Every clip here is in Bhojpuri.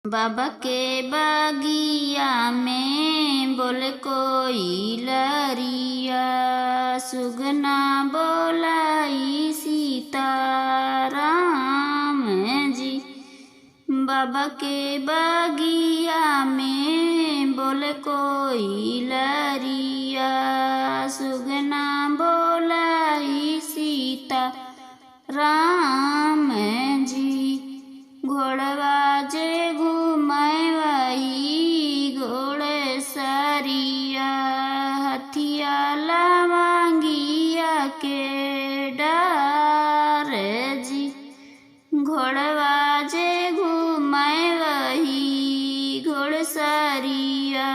बाबा के बगिया में बोले कोई लरिया, सुगना बोलाई सीताराम जी। बाबा के बगिया में बोले कोई लरिया, सुगना बोलाई सीता राम जी। घोड़वा जे घूमाए वही घोड़े सरिया, हथिया लवांगिया के डार जी। घोड़वा जे घूमाए वही घोड़ सरिया,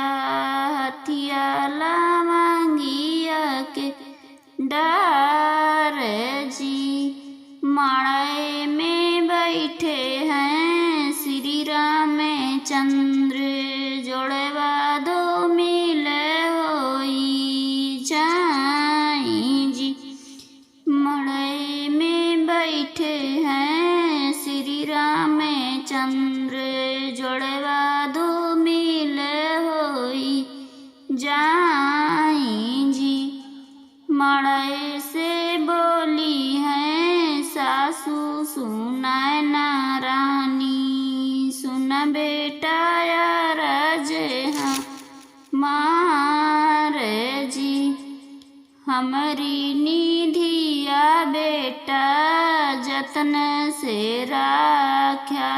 हथिया लवांगिया के डार जी। माड़े में बैठे हैं श्री रामचंद्र, जोड़वा दो मिले होई जाई जी। माड़े में बैठे हैं श्री रामचंद्र, जोड़वा दो मिले होई जाई जी। माड़े से बोली है सासू सुनाए ना रानी, सुन बेटा यार हाँ मार जी। हमारी निधिया बेटा जतन से राख्या,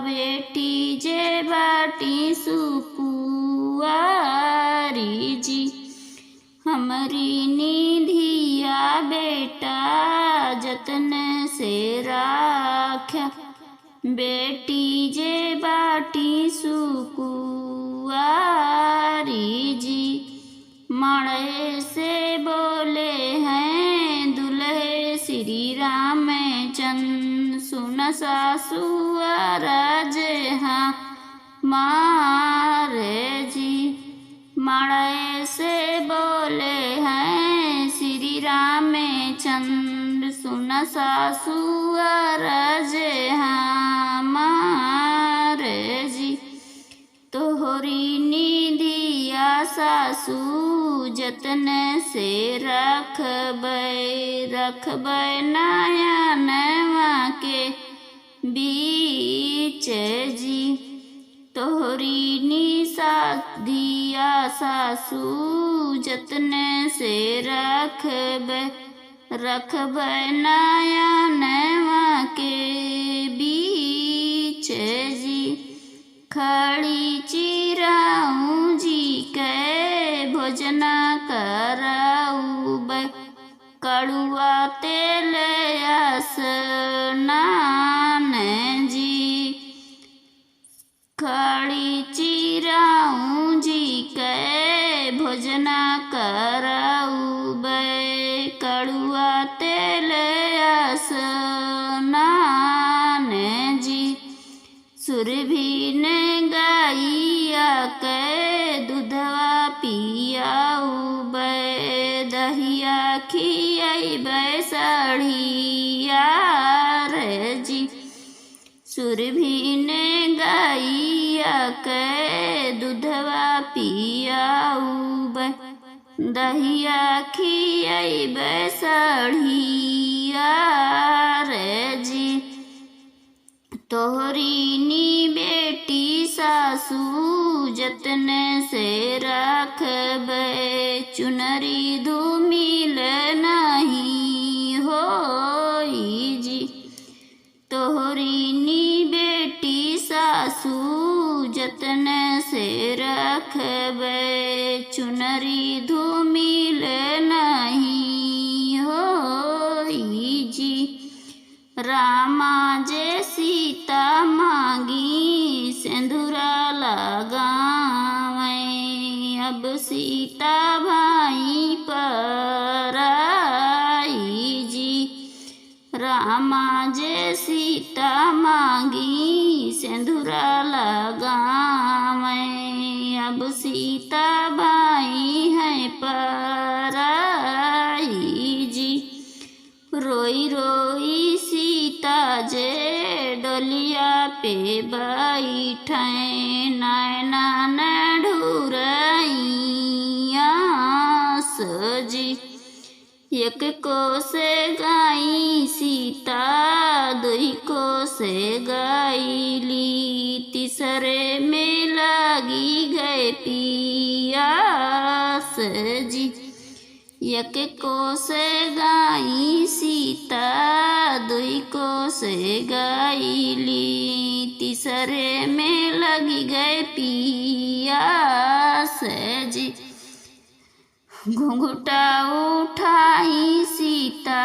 बेटी जे बाटी सुकुआरी जी। हमारी निधिया बेटा जतन से राख्या, बेटी जे बाटी सुकुआरी जी। माड़े से बोले हैं दुल्हे श्री रामचंद्र, सुन सासू राज हाँ मार जी। माड़े से बोले हैं श्री रामचंद्र, सुन सासू राज हाँ मार जी। तोहरी निधिया सासू जतन से रखबै नयनवा के बीच जी। तोहरी निशा दिया सासू जतन से रखबै नयनवा के बीच जी। खड़ी चिराऊ जी के भोजना कराऊ, कड़ुआ तेल स्नान जी। खड़ी चिराऊ जी के भोजना कराऊ, कड़ुआ तेल स्नान जी। सुरभि ने गाइया के दूधवा पियाऊ, दहिया खियाई साढ़िया जी। सुरभि ने गाइया के दूधवा पियाऊ, दहिया खियाई साढ़िया जी। तोहरी नी बेटी सासू जतन से रखबै, चुनरी धूमिल नहीं होई जी। तोहरी नी बेटी सासू जतन से रखबै, चुनरी धूमिल नहीं होई जी। रामा जे सीता मांगी सिंदूरा लगावे, अब सीता भाई पर आई जी। रामा जे सीता मांगी सिंदूरा लगावे, अब सीता भाई है पर आई जी। रोई रोई सीता जे डोलिया पे बैठे नैना न ढूरैया सजी। एक को से गाई सीता दुई को से गाईली तीसरे में लगी गए पियास जी। एक को से गाई सीता दुई को से गाईली तीसरे में लगी गए पियास जी। घुंघटा उठाई सीता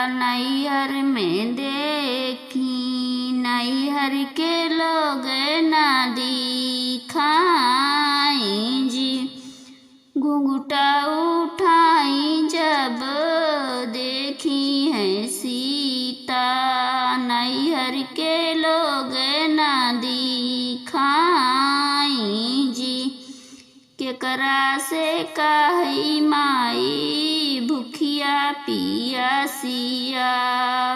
नैहर में देखी नैहर के लोग ना दिखाई जी। घुंघटा उठाई जब देखी है सीता नैहर के लोग ना दिखाई जी। केकरा से कही माई भूखिया पियासिया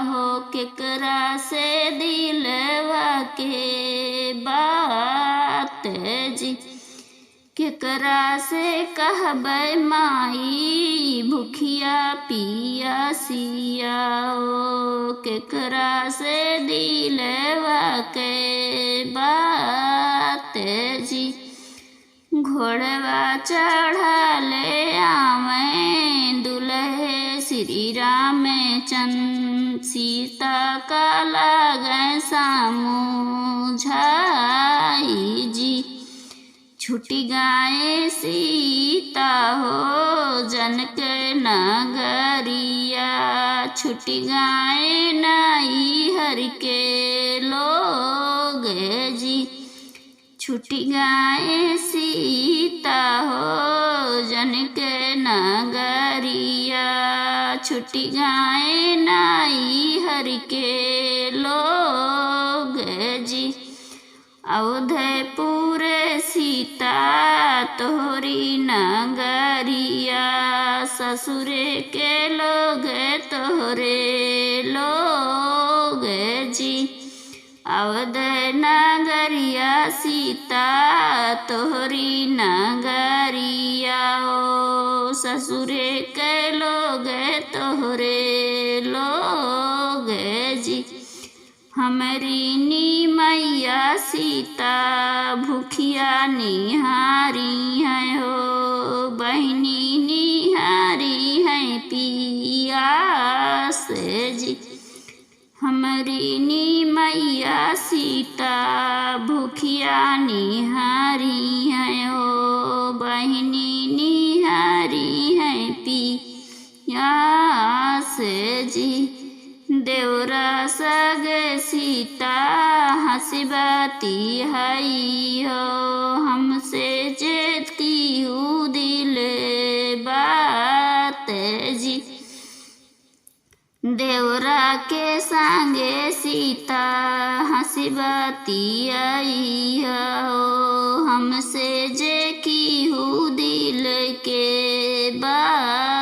हो केकरा से दिलवा के बात जी। केकरा से कहबै माई भूखिया पियासिया हो केकरा से दिलवा के बात जी। घोड़वा चढ़ले आवे दुल्हे श्री रामचंद्र सीता का लागै सामुझाई जी। छुटी गाए सीता हो जनक नगरिया छुटी गाए नैहर के लोग जी। छुटी गाए सीता हो जनक नगरिया छुटी गाए नैहर के लोग जी। अवधपुर सीता तोहरी नगरिया ससुरे के लोग तोहरे लोग जी। अवध नगरिया सीता तोहरी नगरिया ओ ससुरे के लोग तोहरे लोग जी। हमरी नी मैया सीता भूखिया निहारी है हो बहनी निहारी है पियास जी। हमरी नी मैया सीता भूखिया निहारी है हो बहनी निहारी है पियास जी। देवरा सग सीता हंसबाती हई हो हमसे जेत की हूँ दिल बात जी। देवरा के संगे सीता हंसबाती आई हो हमसे जे की हूँ दिल के बात